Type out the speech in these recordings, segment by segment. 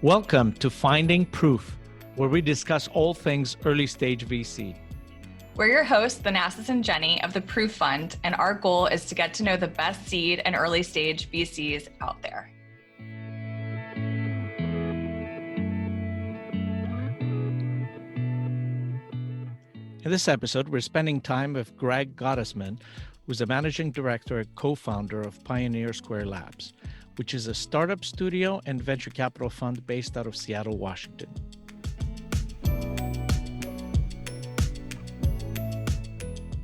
Welcome to Finding Proof, where we discuss all things early stage VC. We're your hosts, the Nassus and Jenny of the Proof Fund, and our goal is to get to know the best seed and early stage VCs out there. In this episode, we're spending time with Greg Gottesman, who's the managing director and co-founder of Pioneer Square Labs, which is a startup studio and venture capital fund based out of Seattle, Washington.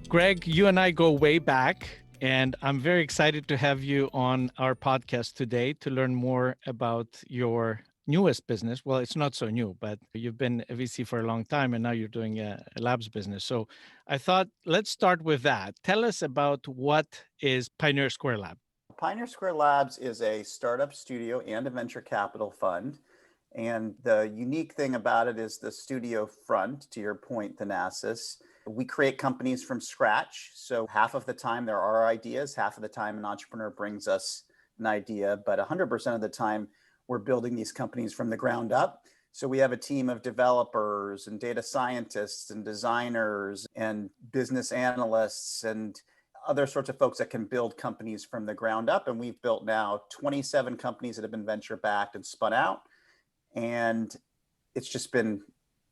Greg, you and I go way back, and I'm very excited to have you on our podcast today to learn more about your newest business. Well, it's not so new, but you've been a VC for a long time, and now you're doing a labs business. So I thought, let's start with that. Tell us about what is Pioneer Square Lab. Pioneer Square Labs is a startup studio and a venture capital fund. And the unique thing about it is the studio front, to your point, Thanasis. We create companies from scratch. So half of the time there are ideas, half of the time an entrepreneur brings us an idea, but 100% of the time we're building these companies from the ground up. So we have a team of developers and data scientists and designers and business analysts and other sorts of folks that can build companies from the ground up. And we've built now 27 companies that have been venture backed and spun out. And it's just been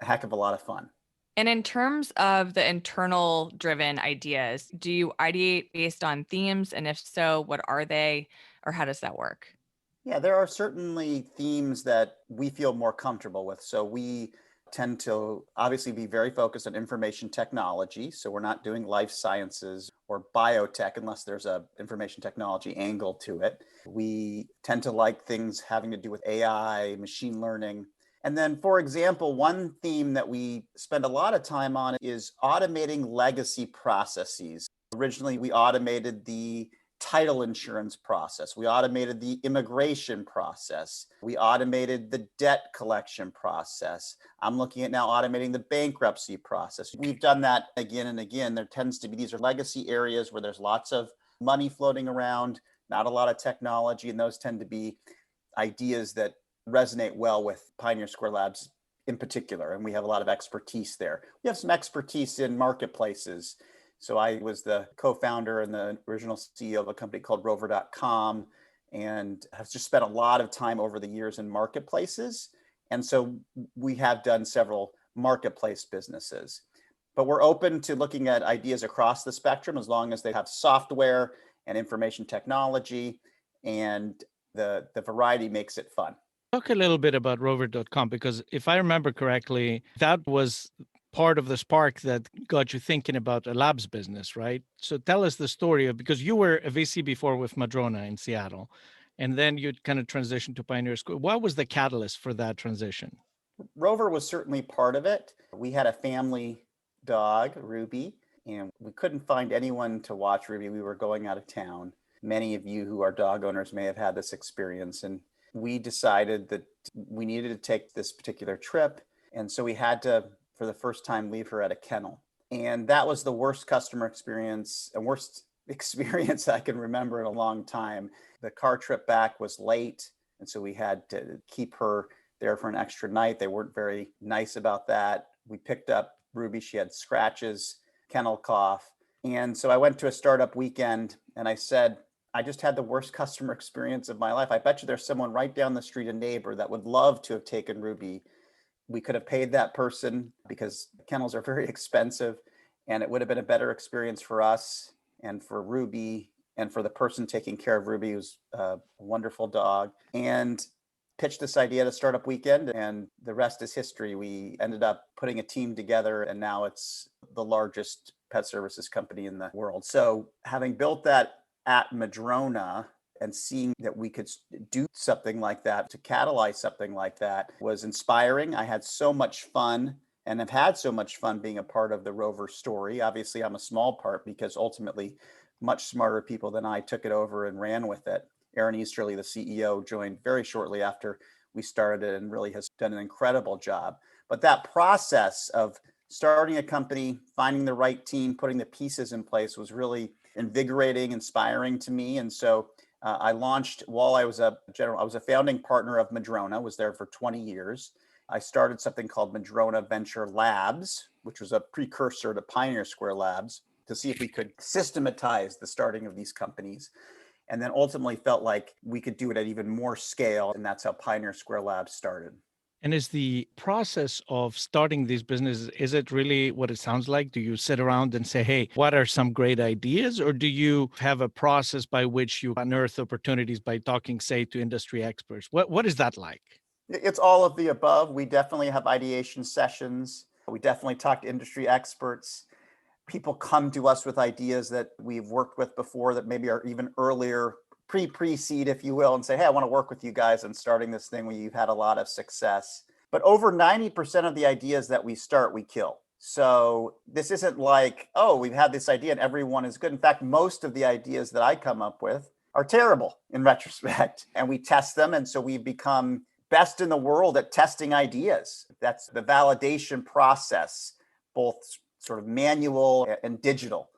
a heck of a lot of fun. And in terms of the internal driven ideas, do you ideate based on themes? And if so, what are they, or how does that work? Yeah, there are certainly themes that we feel more comfortable with. So we tend to obviously be very focused on information technology. So we're not doing life sciences or biotech unless there's a information technology angle to it. We tend to like things having to do with AI, machine learning. And then, for example, one theme that we spend a lot of time on is automating legacy processes. Originally, we automated the title insurance process. We automated the immigration process. We automated the debt collection process. I'm looking at now automating the bankruptcy process. We've done that again and again. There tends to be, these are legacy areas where there's lots of money floating around, not a lot of technology, and those tend to be ideas that resonate well with Pioneer Square Labs in particular, and we have a lot of expertise there. We have some expertise in marketplaces. So I was the co-founder and the original CEO of a company called Rover.com, and have just spent a lot of time over the years in marketplaces. And so we have done several marketplace businesses. But we're open to looking at ideas across the spectrum as long as they have software and information technology, and the variety makes it fun. Talk a little bit about Rover.com, because if I remember correctly, that was part of the spark that got you thinking about a labs business, right? So tell us the story of, because you were a VC before with Madrona in Seattle, and then you kind of transitioned to Pioneer Square. What was the catalyst for that transition? Rover was certainly part of it. We had a family dog, Ruby, and we couldn't find anyone to watch Ruby. We were going out of town. Many of you who are dog owners may have had this experience, and we decided that we needed to take this particular trip. And so we had to, for the first time, leave her at a kennel. And that was the worst customer experience and worst experience I can remember in a long time. The car trip back was late, and so we had to keep her there for an extra night. They weren't very nice about that. We picked up Ruby. She had scratches, kennel cough. And so I went to a startup weekend and I said, I just had the worst customer experience of my life. I bet you there's someone right down the street, a neighbor, that would love to have taken Ruby. We could have paid that person because kennels are very expensive, and it would have been a better experience for us and for Ruby and for the person taking care of Ruby, who's a wonderful dog, and pitched this idea at a startup weekend, and the rest is history. We ended up putting a team together, and now it's the largest pet services company in the world. So having built that at Madrona and seeing that we could do something like that, to catalyze something like that, was inspiring. I had so much fun and have had so much fun being a part of the Rover story. Obviously, I'm a small part because ultimately much smarter people than I took it over and ran with it. Aaron Easterly, the CEO, joined very shortly after we started it and really has done an incredible job. But that process of starting a company, finding the right team, putting the pieces in place was really invigorating, inspiring to me. And so I launched while I was a founding partner of Madrona, was there for 20 years. I started something called Madrona Venture Labs, which was a precursor to Pioneer Square Labs, to see if we could systematize the starting of these companies. And then ultimately felt like we could do it at even more scale. And that's how Pioneer Square Labs started. And is the process of starting these businesses, is it really what it sounds like? Do you sit around and say, hey, what are some great ideas? Or do you have a process by which you unearth opportunities by talking, say, to industry experts? What is that like? It's all of the above. We definitely have ideation sessions. We definitely talk to industry experts. People come to us with ideas that we've worked with before that maybe are even earlier, pre-seed, if you will, and say, hey, I want to work with you guys on starting this thing where you've had a lot of success. But over 90% of the ideas that we start, we kill. So this isn't like, oh, we've had this idea and everyone is good. In fact, most of the ideas that I come up with are terrible in retrospect, and we test them. And so we've become best in the world at testing ideas. That's the validation process, both sort of manual and digital.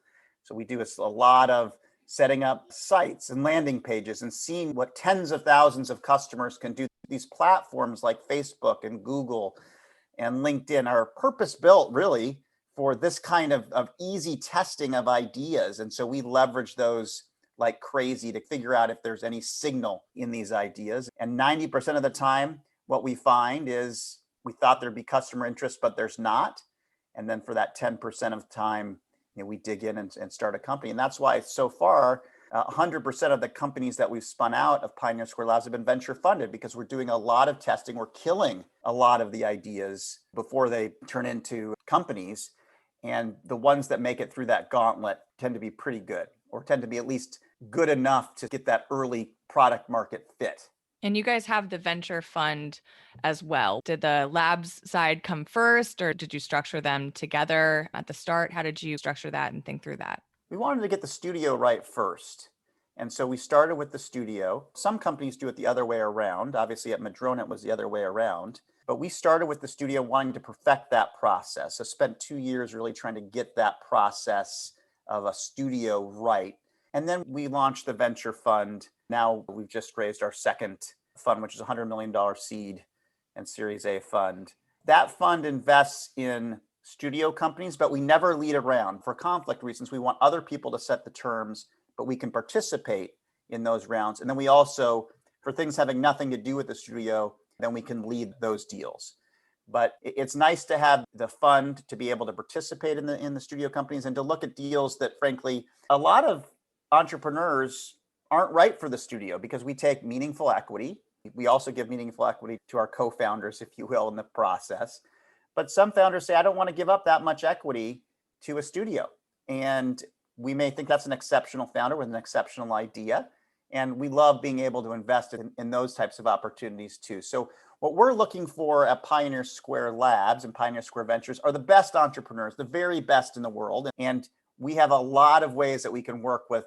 So we do a lot of setting up sites and landing pages and seeing what tens of thousands of customers can do. These platforms like Facebook and Google and LinkedIn are purpose built really for this kind of easy testing of ideas. And so we leverage those like crazy to figure out if there's any signal in these ideas. And 90% of the time, what we find is we thought there'd be customer interest, but there's not. And then for that 10% of the time, we dig in and start a company. And that's why so far, 100% of the companies that we've spun out of Pioneer Square Labs have been venture funded, because we're doing a lot of testing. We're killing a lot of the ideas before they turn into companies. And the ones that make it through that gauntlet tend to be pretty good, or tend to be at least good enough to get that early product market fit. And you guys have the venture fund as well. Did the labs side come first, or did you structure them together at the start? How did you structure that and think through that? We wanted to get the studio right first. And so we started with the studio. Some companies do it the other way around. Obviously at Madrona, it was the other way around. But we started with the studio wanting to perfect that process. So spent 2 years really trying to get that process of a studio right. And then we launched the venture fund. Now we've just raised our second fund, which is a $100 million seed and Series A fund. That fund invests in studio companies, but we never lead around. For conflict reasons, we want other people to set the terms, but we can participate in those rounds. And then we also, for things having nothing to do with the studio, then we can lead those deals. But it's nice to have the fund to be able to participate in the studio companies and to look at deals that, frankly, a lot of entrepreneurs aren't right for the studio, because we take meaningful equity. We also give meaningful equity to our co-founders, if you will, in the process. But some founders say, I don't want to give up that much equity to a studio. And we may think that's an exceptional founder with an exceptional idea. And we love being able to invest in those types of opportunities too. So what we're looking for at Pioneer Square Labs and Pioneer Square Ventures are the best entrepreneurs, the very best in the world. And we have a lot of ways that we can work with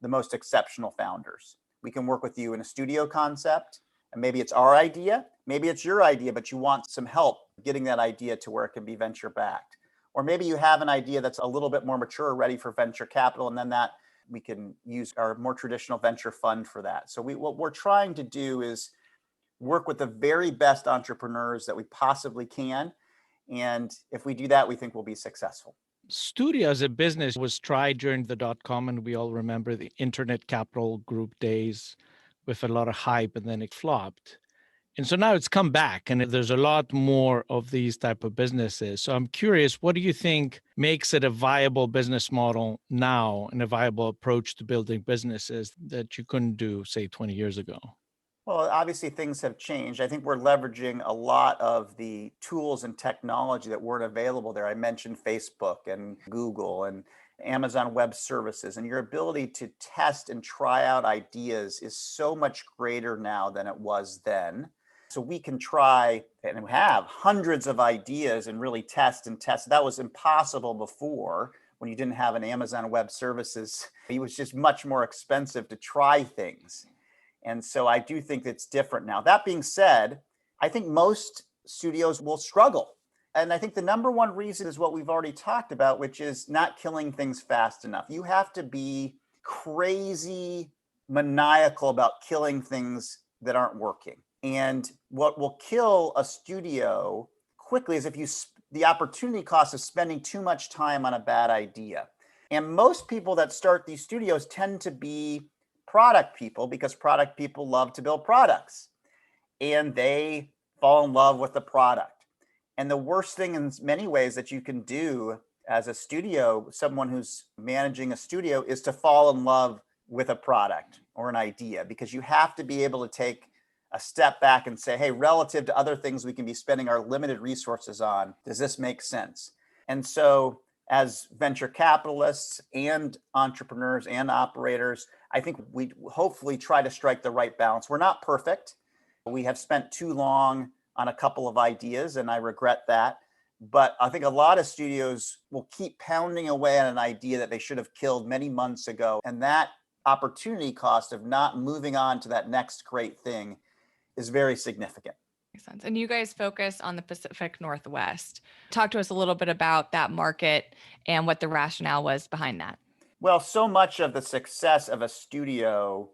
the most exceptional founders. We can work with you in a studio concept, and maybe it's our idea, maybe it's your idea, but you want some help getting that idea to where it can be venture backed. Or maybe you have an idea that's a little bit more mature, ready for venture capital, and then that we can use our more traditional venture fund for that. So what we're trying to do is work with the very best entrepreneurs that we possibly can. And if we do that, we think we'll be successful. Studio as a business was tried during the dot-com, and we all remember the internet capital group days with a lot of hype, and then it flopped. And so now it's come back, and there's a lot more of these type of businesses. So I'm curious, what do you think makes it a viable business model now and a viable approach to building businesses that you couldn't do, say, 20 years ago? Well, obviously things have changed. I think we're leveraging a lot of the tools and technology that weren't available there. I mentioned Facebook and Google and Amazon Web Services, and your ability to test and try out ideas is so much greater now than it was then. So we can try and have hundreds of ideas and really test and test. That was impossible before when you didn't have an Amazon Web Services. It was just much more expensive to try things. And so I do think it's different now. That being said, I think most studios will struggle. And I think the number one reason is what we've already talked about, which is not killing things fast enough. You have to be crazy maniacal about killing things that aren't working. And what will kill a studio quickly is if the opportunity cost of spending too much time on a bad idea. And most people that start these studios tend to be product people because product people love to build products and they fall in love with the product. And the worst thing in many ways that you can do as a studio, someone who's managing a studio, is to fall in love with a product or an idea, because you have to be able to take a step back and say, hey, relative to other things we can be spending our limited resources on, does this make sense? And so as venture capitalists and entrepreneurs and operators, I think we hopefully try to strike the right balance. We're not perfect. We have spent too long on a couple of ideas, and I regret that. But I think a lot of studios will keep pounding away on an idea that they should have killed many months ago. And that opportunity cost of not moving on to that next great thing is very significant. Makes sense. And you guys focus on the Pacific Northwest. Talk to us a little bit about that market and what the rationale was behind that. Well, so much of the success of a studio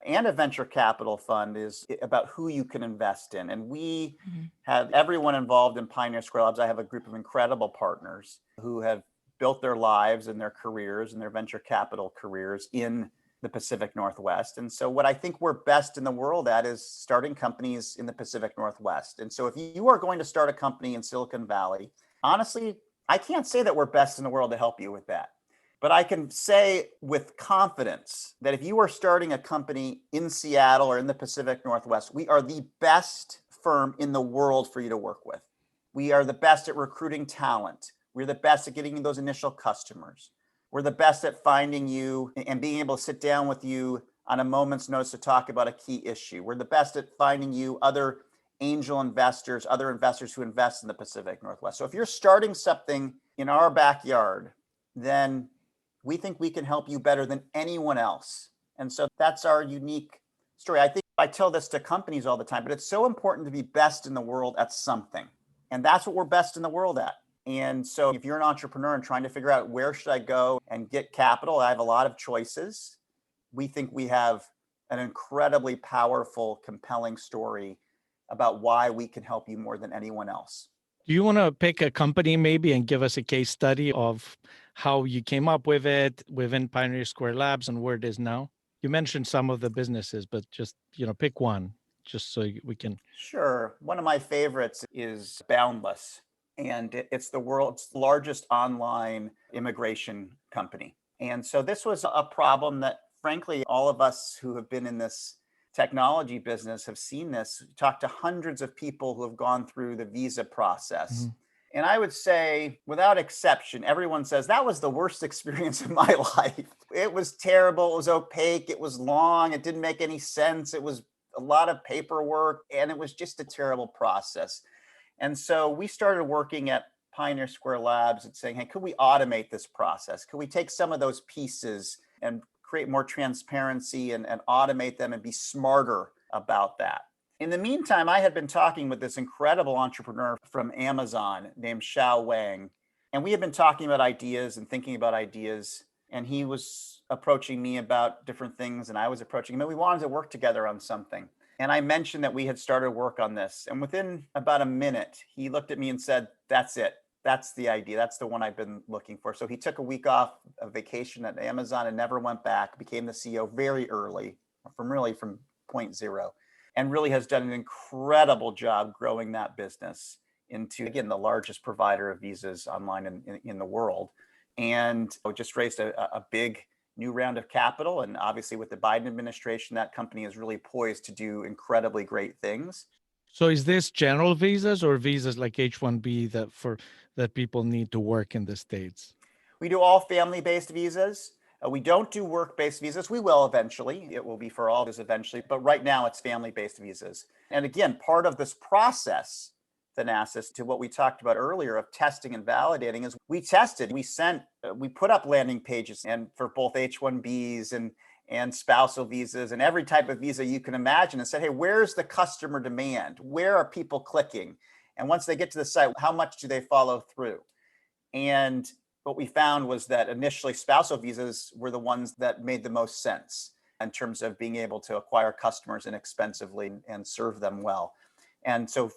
and a venture capital fund is about who you can invest in. And we have everyone involved in Pioneer Square Labs. I have a group of incredible partners who have built their lives and their careers and their venture capital careers in the Pacific Northwest. And so what I think we're best in the world at is starting companies in the Pacific Northwest. And so if you are going to start a company in Silicon Valley, honestly, I can't say that we're best in the world to help you with that. But I can say with confidence that if you are starting a company in Seattle or in the Pacific Northwest, we are the best firm in the world for you to work with. We are the best at recruiting talent. We're the best at getting those initial customers. We're the best at finding you and being able to sit down with you on a moment's notice to talk about a key issue. We're the best at finding you other angel investors, other investors who invest in the Pacific Northwest. So if you're starting something in our backyard, then we think we can help you better than anyone else. And so that's our unique story. I think I tell this to companies all the time, but it's so important to be best in the world at something. And that's what we're best in the world at. And so if you're an entrepreneur and trying to figure out where should I go and get capital, I have a lot of choices. We think we have an incredibly powerful, compelling story about why we can help you more than anyone else. Do you want to pick a company maybe and give us a case study of how you came up with it within Pioneer Square Labs and where it is now? You mentioned some of the businesses, but just, pick one just so we can. Sure. One of my favorites is Boundless, and it's the world's largest online immigration company. And so this was a problem that, frankly, all of us who have been in this technology business have seen this. Talked to hundreds of people who have gone through the visa process. And I would say, without exception, everyone says that was the worst experience of my life. It was terrible. It was opaque. It was long. It didn't make any sense. It was a lot of paperwork, and it was just a terrible process. And so we started working at Pioneer Square Labs and saying, hey, could we automate this process? Could we take some of those pieces and create more transparency and automate them and be smarter about that? In the meantime, I had been talking with this incredible entrepreneur from Amazon named Xiao Wang, and we had been talking about ideas and thinking about ideas, and he was approaching me about different things, and I was approaching him, and we wanted to work together on something. And I mentioned that we had started work on this, and within about a minute, he looked at me and said, that's it. That's the idea. That's the one I've been looking for. So he took a week off of vacation at Amazon and never went back, became the CEO very early, from point zero, and really has done an incredible job growing that business into, again, the largest provider of visas online in the world. And just raised a big new round of capital. And obviously with the Biden administration, that company is really poised to do incredibly great things. So is this general visas or visas like H-1B that people need to work in the States? We do all family-based visas. We don't do work-based visas. We will eventually. It will be for all of us eventually. But right now, it's family-based visas. And again, part of this process, Thanasis, to what we talked about earlier of testing and validating is we tested, we put up landing pages and for both H-1Bs and spousal visas and every type of visa you can imagine and said, hey, where's the customer demand? Where are people clicking? And once they get to the site, how much do they follow through? And what we found was that initially spousal visas were the ones that made the most sense. in terms of being able to acquire customers inexpensively and serve them well. And so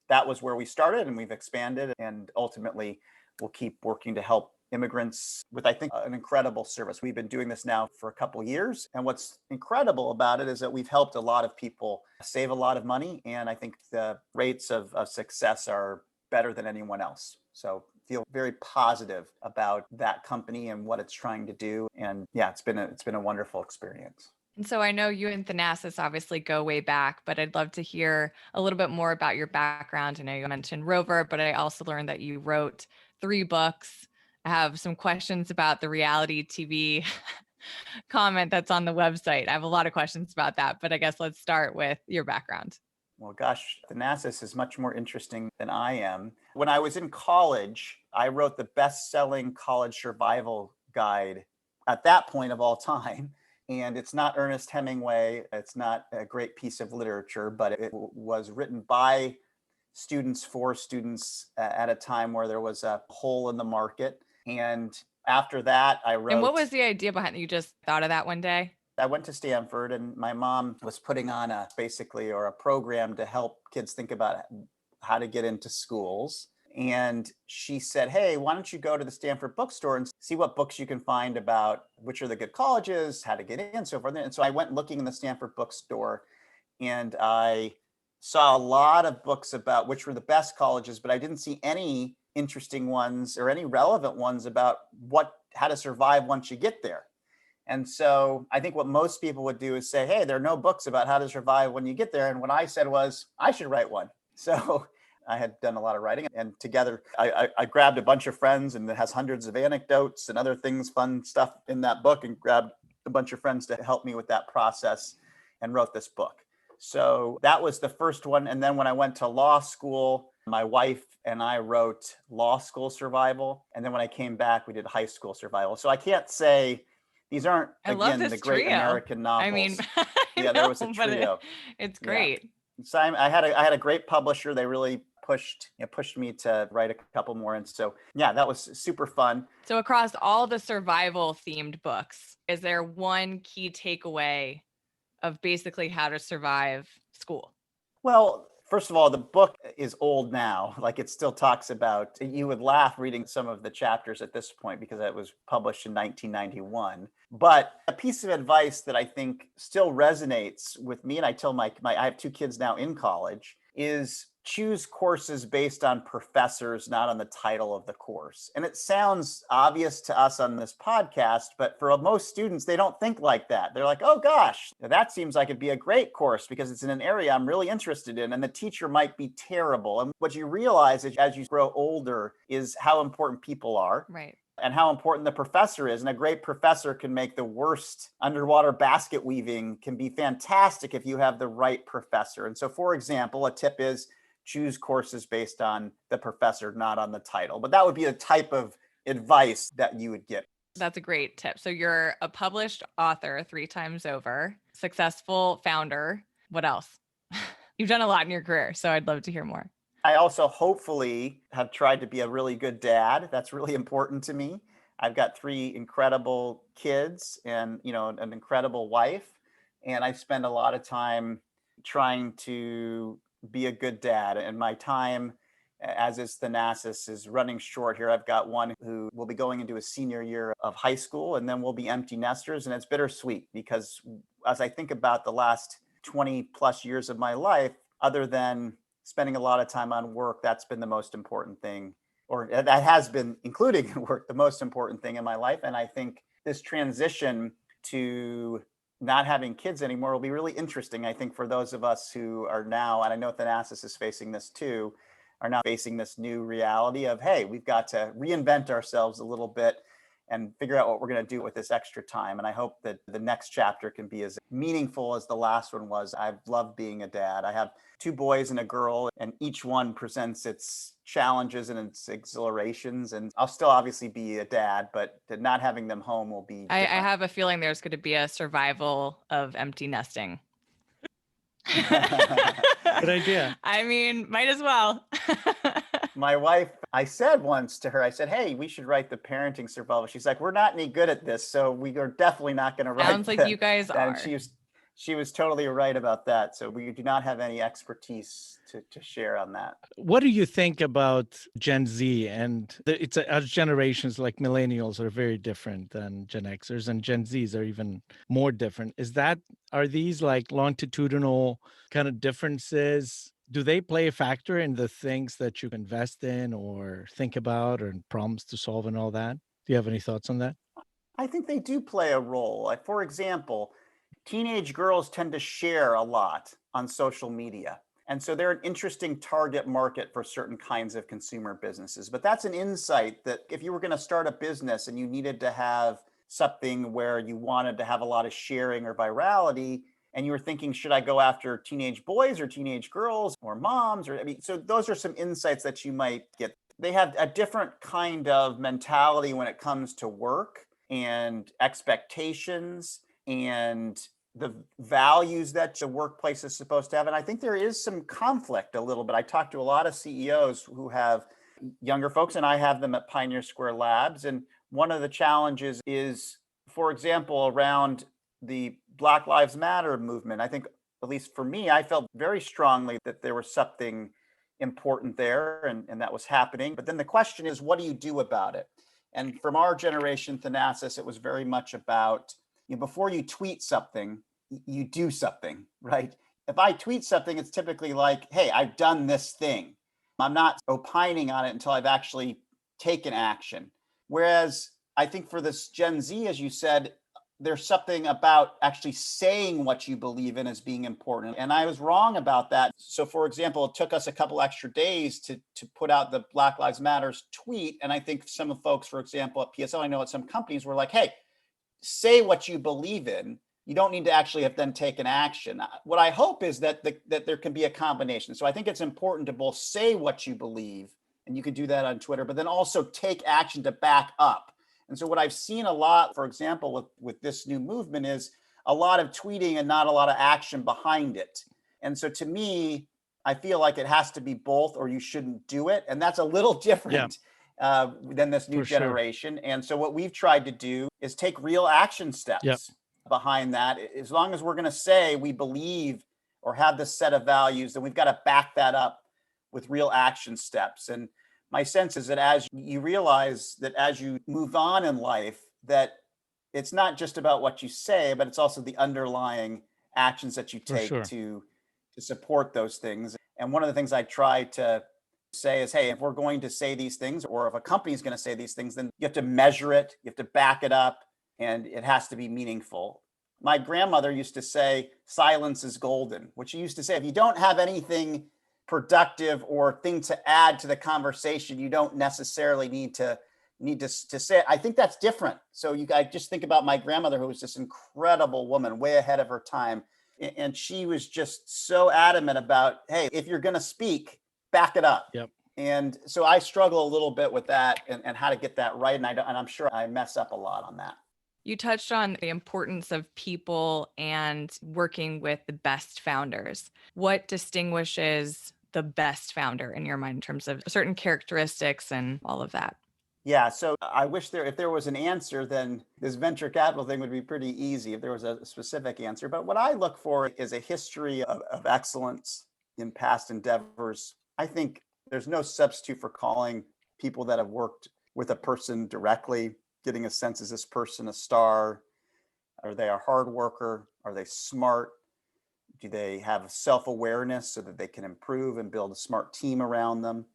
that was where we started, and we've expanded, and ultimately we'll keep working to help immigrants with, I think, an incredible service. We've been doing this now for a couple of years. And what's incredible about it is that we've helped a lot of people save a lot of money. And I think the rates of success are better than anyone else. So feel very positive about that company and what it's trying to do. And yeah, it's been a wonderful experience. And so I know you and Thanasis obviously go way back, but I'd love to hear a little bit more about your background. I know you mentioned Rover, but I also learned that you wrote 3 books. I have some questions about the reality TV comment that's on the website. I have a lot of questions about that, but I guess let's start with your background. Well, gosh, Thanasis is much more interesting than I am. When I was in college, I wrote the best-selling college survival guide at that point of all time. And it's not Ernest Hemingway. It's not a great piece of literature, but it was written by students for students at a time where there was a hole in the market. And after that, I wrote. And what was the idea behind it? You just thought of that one day? I went to Stanford, and my mom was putting on a program to help kids think about how to get into schools. And she said, hey, why don't you go to the Stanford bookstore and see what books you can find about which are the good colleges, how to get in, so forth. And so I went looking in the Stanford bookstore, and I saw a lot of books about which were the best colleges, but I didn't see any interesting ones or any relevant ones about how to survive once you get there. And so I think what most people would do is say, hey, there are no books about how to survive when you get there. And what I said was, I should write one. So I had done a lot of writing, and together I grabbed a bunch of friends, and it has hundreds of anecdotes and other things, fun stuff in that book, and grabbed a bunch of friends to help me with that process and wrote this book. So that was the first one. And then when I went to law school, my wife and I wrote law school survival. And then when I came back, we did high school survival. So I can't say these aren't, again, the great trio. American novels. I mean, there was a trio. It's great. Yeah. So I had a great publisher. They really pushed me to write a couple more. And so, yeah, that was super fun. So across all the survival themed books, is there one key takeaway of basically how to survive school? Well, first of all, the book is old now. Like, it still talks about, you would laugh reading some of the chapters at this point because it was published in 1991. But a piece of advice that I think still resonates with me, and I tell I have 2 kids now in college, is choose courses based on professors, not on the title of the course. And it sounds obvious to us on this podcast, but for most students, they don't think like that. They're like, oh gosh, that seems like it'd be a great course because it's in an area I'm really interested in, and the teacher might be terrible. And what you realize as you grow older is how important people are. Right. And how important the professor is. And a great professor can make the worst underwater basket weaving can be fantastic if you have the right professor. And so, for example, a tip is choose courses based on the professor, not on the title. But that would be a type of advice that you would give. That's a great tip. So you're a published author 3 times over, successful founder. What else? You've done a lot in your career, so I'd love to hear more. I also hopefully have tried to be a really good dad. That's really important to me. I've got 3 incredible kids and, an incredible wife. And I spend a lot of time trying to be a good dad. And my time, as is Thanasis, is running short here. I've got one who will be going into a senior year of high school, and then we'll be empty nesters. And it's bittersweet because as I think about the last 20 plus years of my life, other than spending a lot of time on work, that's been the most important thing, or that has been, including in work, the most important thing in my life. And I think this transition to not having kids anymore will be really interesting, I think, for those of us who are now, and I know Thanasis is facing this too, are now facing this new reality of, hey, we've got to reinvent ourselves a little bit and figure out what we're going to do with this extra time. And I hope that the next chapter can be as meaningful as the last one was. I've loved being a dad. I have 2 boys and a girl, and each one presents its challenges and its exhilarations. And I'll still obviously be a dad, but not having them home will be I have a feeling there's going to be a survival of empty nesting. Good idea. I mean, might as well. My wife, I said once to her, I said, hey, we should write the parenting survival. She's like, we're not any good at this, so we are definitely not going to write Sounds like you guys that. And are. she was totally right about that. So we do not have any expertise to share on that. What do you think about Gen Z? And as generations like millennials are very different than Gen Xers, and Gen Zs are even more different. Are these like longitudinal kind of differences? Do they play a factor in the things that you invest in or think about or problems to solve and all that? Do you have any thoughts on that? I think they do play a role. Like, for example, teenage girls tend to share a lot on social media. And so they're an interesting target market for certain kinds of consumer businesses. But that's an insight that if you were going to start a business and you needed to have something where you wanted to have a lot of sharing or virality, and you were thinking, should I go after teenage boys or teenage girls or moms? Or, I mean, so those are some insights that you might get. They have a different kind of mentality when it comes to work and expectations and the values that the workplace is supposed to have. And I think there is some conflict a little bit. I talked to a lot of CEOs who have younger folks, and I have them at Pioneer Square Labs. And one of the challenges is, for example, around the Black Lives Matter movement. I think, at least for me, I felt very strongly that there was something important there and that was happening. But then the question is, what do you do about it? And from our generation, Thanasis, it was very much about, before you tweet something, you do something, right? If I tweet something, it's typically like, hey, I've done this thing. I'm not opining on it until I've actually taken action. Whereas I think for this Gen Z, as you said, there's something about actually saying what you believe in as being important. And I was wrong about that. So for example, it took us a couple extra days to put out the Black Lives Matters tweet. And I think some of folks, for example, at PSL, I know at some companies were like, hey, say what you believe in. You don't need to actually have then taken action. What I hope is that that there can be a combination. So I think it's important to both say what you believe, and you can do that on Twitter, but then also take action to back up. And so what I've seen a lot, for example, with this new movement is a lot of tweeting and not a lot of action behind it. And so to me, I feel like it has to be both or you shouldn't do it. And that's a little different than this new generation. Sure. And so what we've tried to do is take real action steps behind that. As long as we're going to say we believe or have this set of values, then we've got to back that up with real action steps. And my sense is that as you realize that as you move on in life, that it's not just about what you say, but it's also the underlying actions that you take to support those things. And one of the things I try to say is, hey, if we're going to say these things, or if a company is going to say these things, then you have to measure it, you have to back it up, and it has to be meaningful. My grandmother used to say, silence is golden, which she used to say, if you don't have anything productive or thing to add to the conversation, you don't necessarily need to say it. I think that's different. So I just think about my grandmother, who was this incredible woman, way ahead of her time. And she was just so adamant about, hey, if you're going to speak, back it up. Yep. And so I struggle a little bit with that and how to get that right. And I'm sure I mess up a lot on that. You touched on the importance of people and working with the best founders. What distinguishes the best founder in your mind in terms of certain characteristics and all of that? Yeah, so I wish if there was an answer, then this venture capital thing would be pretty easy if there was a specific answer. But what I look for is a history of excellence in past endeavors. I think there's no substitute for calling people that have worked with a person directly, getting a sense, is this person a star? Are they a hard worker? Are they smart? Do they have self-awareness so that they can improve and build a smart team around them?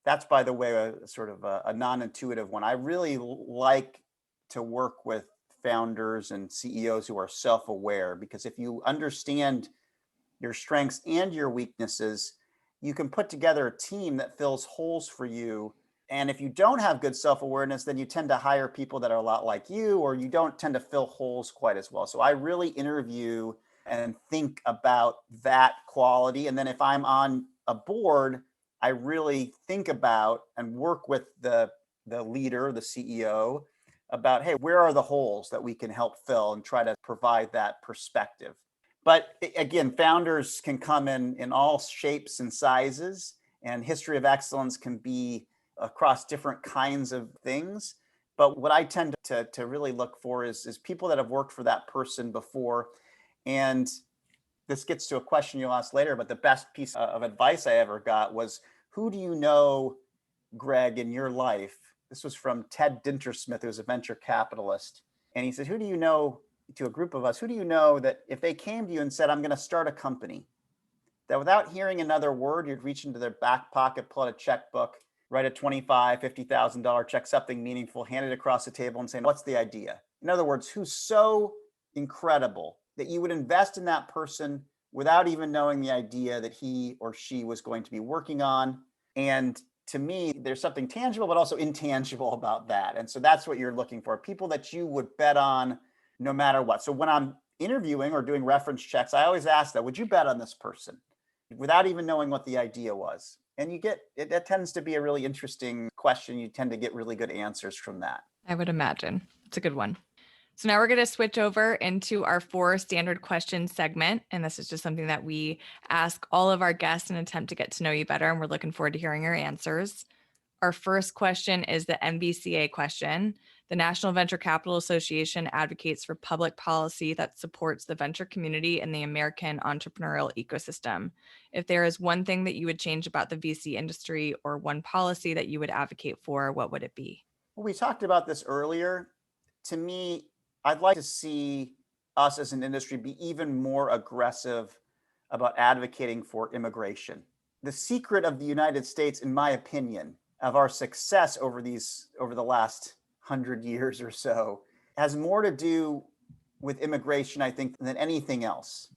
That's, by the way, a sort of a non-intuitive one. I really like to work with founders and CEOs who are self-aware, because if you understand your strengths and your weaknesses, you can put together a team that fills holes for you. And if you don't have good self-awareness, then you tend to hire people that are a lot like you, or you don't tend to fill holes quite as well. So I really interview and think about that quality. And then if I'm on a board, I really think about and work with the leader, the CEO, about, hey, where are the holes that we can help fill, and try to provide that perspective. But again, founders can come in all shapes and sizes. And history of excellence can be across different kinds of things. But what I tend to really look for is people that have worked for that person before. And this gets to a question you'll ask later, but the best piece of advice I ever got was, who do you know, Greg, in your life? This was from Ted Dintersmith, who was a venture capitalist. And he said, who do you know, to a group of us, who do you know that if they came to you and said, I'm going to start a company, that without hearing another word, you'd reach into their back pocket, pull out a checkbook, write a $25,000, $50,000 check, something meaningful, hand it across the table and say, what's the idea? In other words, who's so incredible that you would invest in that person without even knowing the idea that he or she was going to be working on. And to me, there's something tangible, but also intangible about that. And so that's what you're looking for, people that you would bet on no matter what. So when I'm interviewing or doing reference checks, I always ask that, would you bet on this person? Without even knowing what the idea was. And you get, that tends to be a really interesting question. You tend to get really good answers from that. I would imagine. It's a good one. So now we're going to switch over into our 4 standard questions segment. And this is just something that we ask all of our guests in an attempt to get to know you better. And we're looking forward to hearing your answers. Our first question is the NVCA question. The National Venture Capital Association advocates for public policy that supports the venture community and the American entrepreneurial ecosystem. If there is one thing that you would change about the VC industry or one policy that you would advocate for, what would it be? Well, we talked about this earlier. To me, I'd like to see us as an industry be even more aggressive about advocating for immigration. The secret of the United States, in my opinion, of our success over the last 100 years or so, has more to do with immigration, I think, than anything else.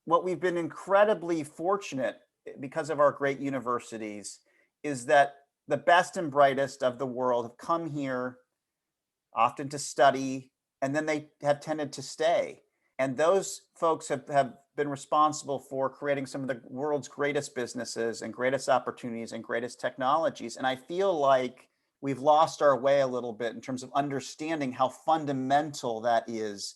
What we've been incredibly fortunate because of our great universities is that the best and brightest of the world have come here often to study, and then they have tended to stay. And those folks have been responsible for creating some of the world's greatest businesses and greatest opportunities and greatest technologies. And I feel like we've lost our way a little bit in terms of understanding how fundamental that is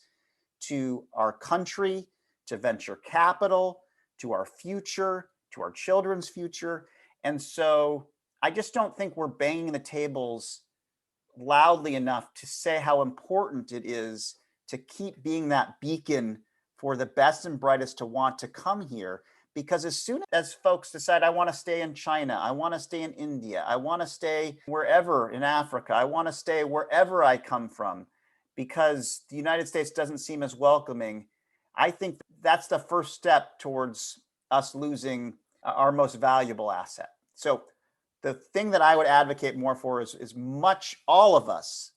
to our country, to venture capital, to our future, to our children's future. And so I just don't think we're banging the tables loudly enough to say how important it is to keep being that beacon for the best and brightest to want to come here. Because as soon as folks decide, I want to stay in China, I want to stay in India, I want to stay wherever in Africa, I want to stay wherever I come from, because the United States doesn't seem as welcoming, I think that's the first step towards us losing our most valuable asset. So the thing that I would advocate more for is much all of us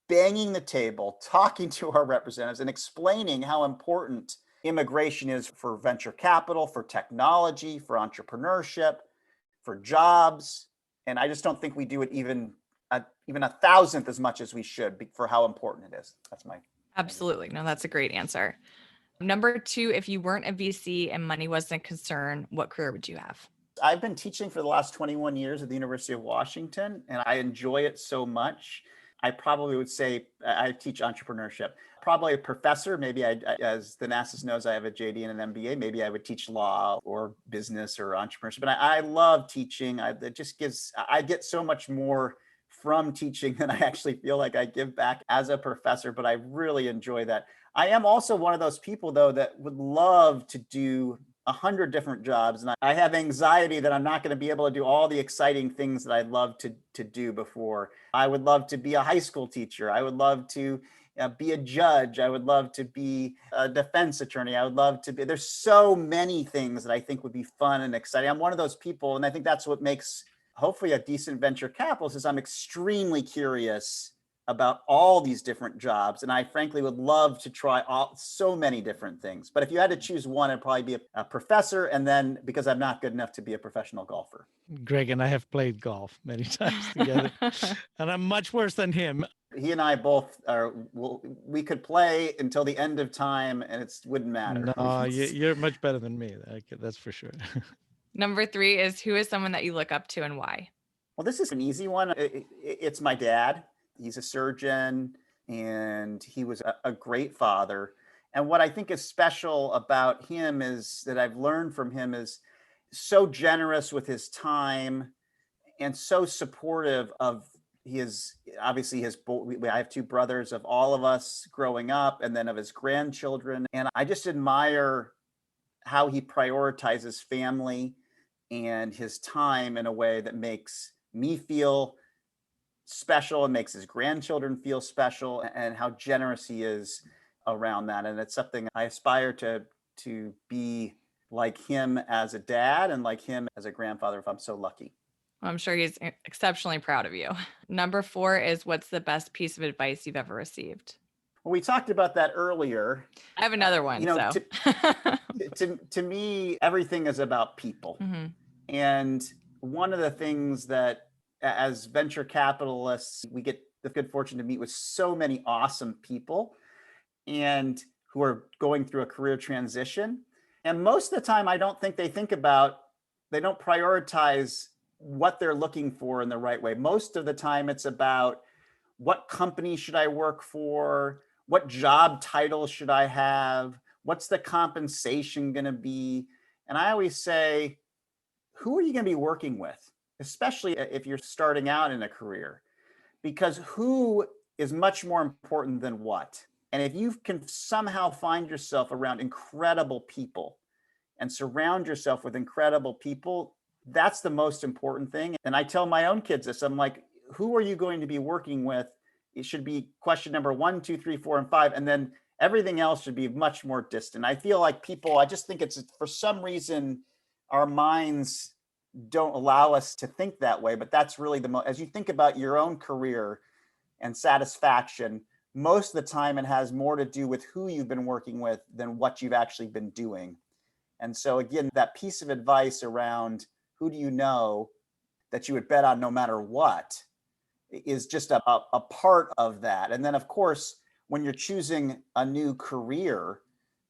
banging the table, talking to our representatives and explaining how important immigration is for venture capital, for technology, for entrepreneurship, for jobs. And I just don't think we do it even a 1,000th as much as we should for how important it is. That's my. Absolutely. No, that's a great answer. Number 2, if you weren't a VC and money wasn't a concern, what career would you have? I've been teaching for the last 21 years at the University of Washington, and I enjoy it so much. I probably would say I teach entrepreneurship. Probably a professor. Maybe as the NASAS knows, I have a JD and an MBA. Maybe I would teach law or business or entrepreneurship. But I love teaching. It just I get so much more from teaching than I actually feel like I give back as a professor. But I really enjoy that. I am also one of those people, though, that would love to do 100 different jobs. And I have anxiety that I'm not going to be able to do all the exciting things that I'd love to do before. I would love to be a high school teacher. I would love to be a judge. I would love to be a defense attorney. I would love to be, there's so many things that I think would be fun and exciting. I'm one of those people. And I think that's what makes hopefully a decent venture capitalist is I'm extremely curious about all these different jobs. And I frankly would love to try so many different things. But if you had to choose one, it'd probably be a professor. And then because I'm not good enough to be a professional golfer. Greg and I have played golf many times together, and I'm much worse than him. He and I both we could play until the end of time and it wouldn't matter. No, you're much better than me. That's for sure. Number 3 is, who is someone that you look up to and why? Well, this is an easy one. It's my dad. He's a surgeon and he was a great father. And what I think is special about him is that I've learned from him is so generous with his time and so supportive of obviously I have two brothers, of all of us growing up, and then of his grandchildren. And I just admire how he prioritizes family and his time in a way that makes me feel special and makes his grandchildren feel special, and how generous he is around that. And it's something I aspire to be like him as a dad and like him as a grandfather, if I'm so lucky. I'm sure he's exceptionally proud of you. Number 4 is, what's the best piece of advice you've ever received? Well, we talked about that earlier. I have another one. To me, everything is about people. Mm-hmm. And one of the things that, as venture capitalists, we get the good fortune to meet with so many awesome people and who are going through a career transition. And most of the time, I don't think they don't prioritize what they're looking for in the right way. Most of the time, it's about, what company should I work for? What job title should I have? What's the compensation going to be? And I always say, who are you going to be working with? Especially if you're starting out in a career, because who is much more important than what. And if you can somehow find yourself around incredible people and surround yourself with incredible people, that's the most important thing. And I tell my own kids this, I'm like, who are you going to be working with? It should be question number 1, 2, 3, 4, and 5. And then everything else should be much more distant. I feel like I just think it's, for some reason, our minds don't allow us to think that way. But that's really as you think about your own career and satisfaction, most of the time it has more to do with who you've been working with than what you've actually been doing. And so again, that piece of advice around who do you know that you would bet on no matter what is just a part of that. And then, of course, when you're choosing a new career,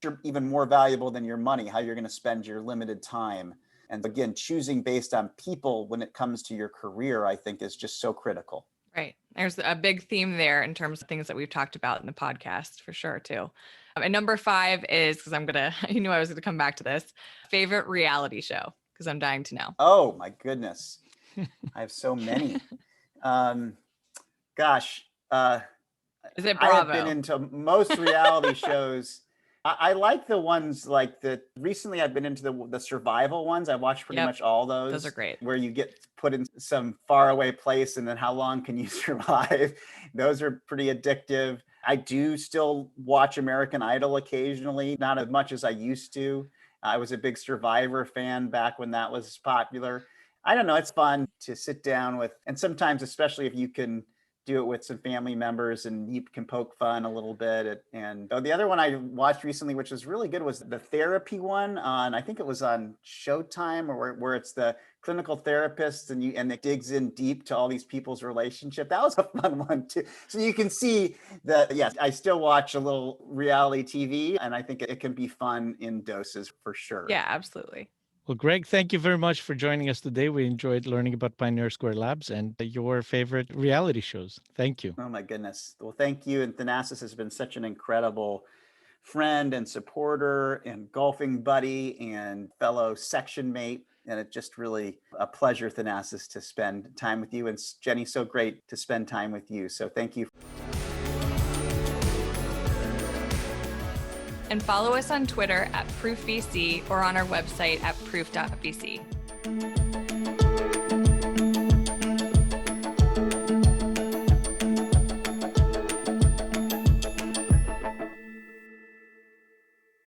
you're even more valuable than your money, how you're going to spend your limited time. And again, choosing based on people when it comes to your career, I think, is just so critical. Right. There's a big theme there in terms of things that we've talked about in the podcast, for sure, too. And number 5 is, because you knew I was going to come back to this, favorite reality show, because I'm dying to know. Oh, my goodness. I have so many. Gosh. Is it Bravo? I have been into most reality shows. I like the ones like that. Recently, I've been into the survival ones. I watched pretty much all those. Those are great. Where you get put in some faraway place, and then how long can you survive? Those are pretty addictive. I do still watch American Idol occasionally, not as much as I used to. I was a big Survivor fan back when that was popular. I don't know. It's fun to sit down with, and sometimes, especially if you can do it with some family members and you can poke fun a little bit. And the other one I watched recently, which was really good, was the therapy one on, I think it was on Showtime, or where it's the clinical therapist and it digs in deep to all these people's relationship. That was a fun one too. So you can see that, yes, I still watch a little reality TV, and I think it can be fun in doses for sure. Yeah, absolutely. Well, Greg, thank you very much for joining us today. We enjoyed learning about Pioneer Square Labs and your favorite reality shows. Thank you. Oh, my goodness. Well, thank you. And Thanasis has been such an incredible friend and supporter and golfing buddy and fellow section mate. And it's just really a pleasure, Thanasis, to spend time with you. And Jenny, so great to spend time with you. So thank you. And follow us on Twitter @ProofVC or on our website at proof.vc.